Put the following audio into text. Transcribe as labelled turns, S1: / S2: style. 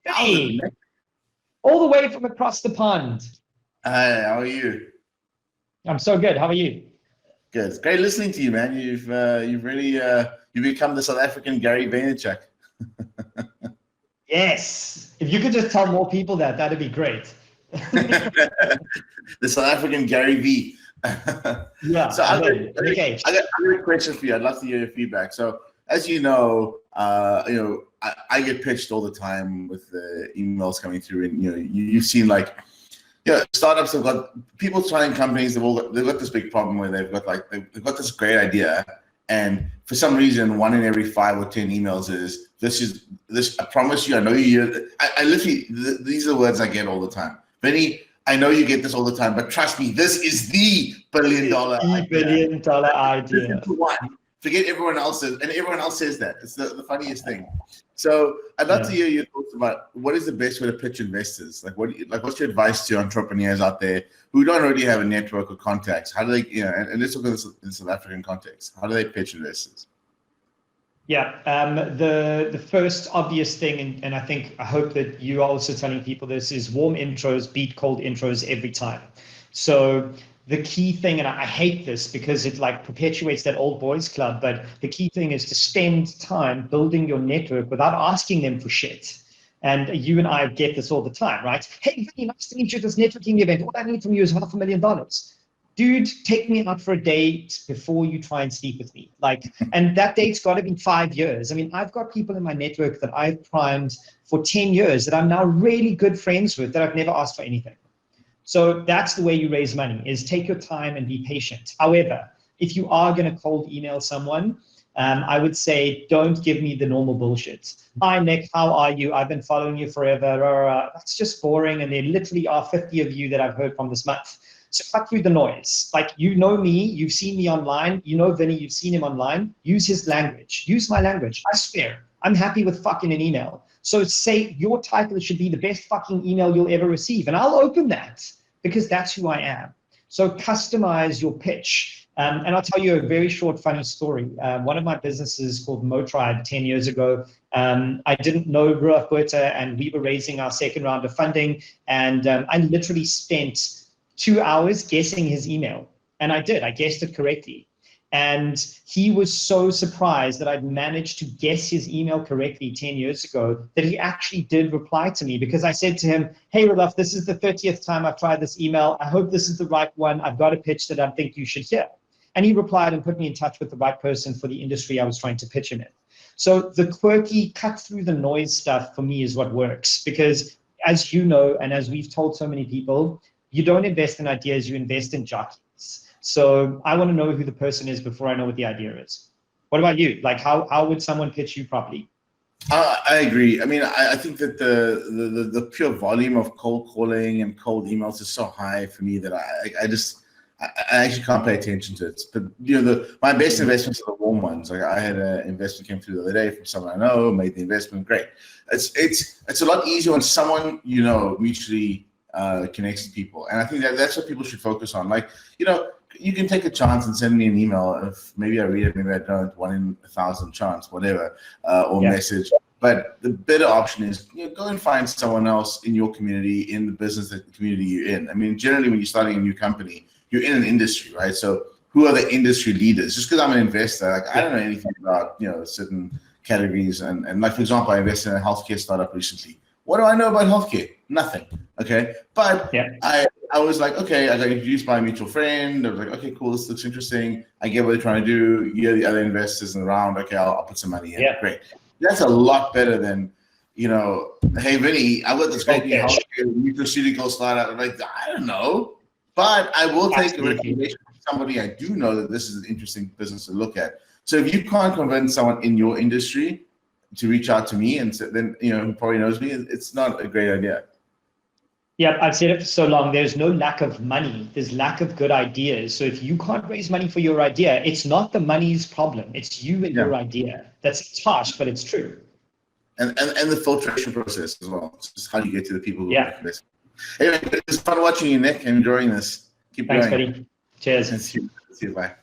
S1: Hey, all the way from across the pond.
S2: Hi, how are you?
S1: I'm so good. How are you?
S2: Good. It's great listening to you, man. You've really you've become the South African Gary Vaynerchuk.
S1: Yes. If you could just tell more people that, that'd be great.
S2: The South African Gary V.
S1: Yeah,
S2: So
S1: I mean, Nick H.
S2: I got a question for you. I'd love to hear your feedback. So as I get pitched all the time with the emails coming through, and you've seen like startups have got people trying companies. They've got this big problem where they've got this great idea, and for some reason, 1 in every 5 or 10 emails is this. I promise you, I know you. I literally these are the words I get all the time. Vinny, I know you get this all the time, but trust me, this is the billion-dollar
S1: The
S2: idea.
S1: billion-dollar
S2: This is
S1: idea.
S2: the one. Forget everyone else's, and everyone else says that. It's the funniest thing. So I'd love to hear your thoughts about what is the best way to pitch investors. What's your advice to entrepreneurs out there who don't already have a network of contacts? How do they, and let's look at this in South African context. How do they pitch investors?
S1: Yeah, the first obvious thing, and I hope that you are also telling people this, is warm intros beat cold intros every time. So the key thing, and I hate this because it like perpetuates that old boys club, but the key thing is to spend time building your network without asking them for shit. And you and I get this all the time, right? Hey, Vinny, nice to meet you at this networking event. All I need from you is $500,000. Dude, take me out for a date before you try and sleep with me. And that date's got to be 5 years. I mean, I've got people in my network that I've primed for 10 years that I'm now really good friends with that I've never asked for anything. So that's the way you raise money, is take your time and be patient. However, if you are going to cold email someone, I would say, don't give me the normal bullshit. Hi, Nick, how are you? I've been following you forever. That's just boring. And there literally are 50 of you that I've heard from this month. So cut through the noise. Like, you know me, you've seen me online. You know Vinny, you've seen him online. Use his language. Use my language. I swear, I'm happy with fucking an email. So say your title should be the best fucking email you'll ever receive. And I'll open that because that's who I am. So customize your pitch. And I'll tell you a very short, funny story. One of my businesses called MoTribe 10 years ago, I didn't know Ruach Buerta, and we were raising our second round of funding. And I literally spent 2 hours guessing his email. And I guessed it correctly. And he was so surprised that I'd managed to guess his email correctly 10 years ago that he actually did reply to me, because I said to him, hey, Rudolph, this is the 30th time I've tried this email. I hope this is the right one. I've got a pitch that I think you should hear. And he replied and put me in touch with the right person for the industry I was trying to pitch him in. So the quirky, cut through the noise stuff for me is what works, because as you know, and as we've told so many people, you don't invest in ideas, you invest in jockeys. So I want to know who the person is before I know what the idea is. What about you? Like, how would someone pitch you properly?
S2: I agree. I mean, I think that the pure volume of cold calling and cold emails is so high for me that I actually can't pay attention to it. But my best investments are the warm ones. Like, I had an investment came through the other day from someone I know, made the investment. Great. It's a lot easier when someone mutually connects to people, and I think that's what people should focus on. Like, you can take a chance and send me an email. If maybe I read it, maybe I don't. 1 in 1,000 chance, whatever, or message. But the better option is go and find someone else in your community, in the business that the community you're in. I mean, generally, when you're starting a new company, you're in an industry, right? So who are the industry leaders? Just because I'm an investor, like, I don't know anything about certain categories. And like, for example, I invested in a healthcare startup recently. What do I know about healthcare? Nothing. Okay. But I was like, okay, I got introduced by a mutual friend. I was like, okay, cool, this looks interesting. I get what they're trying to do. You're the other investors in the round. Okay, I'll put some money in. Yeah. Great. That's a lot better than, hey, Vinny, I got this great new healthcare nutraceutical startup. I'm like, I don't know. But I will take a recommendation from somebody I do know that this is an interesting business to look at. So if you can't convince someone in your industry to reach out to me, and so then who probably knows me, it's not a great idea.
S1: Yeah, I've said it for so long. There's no lack of money. There's lack of good ideas. So if you can't raise money for your idea, it's not the money's problem. It's you and your idea. It's harsh, but it's true.
S2: And the filtration process as well. It's just how you get to the people who are this. Anyway, it's fun watching you, Nick, and enjoying this. Keep going.
S1: Thanks, buddy. Cheers.
S2: See you. Bye.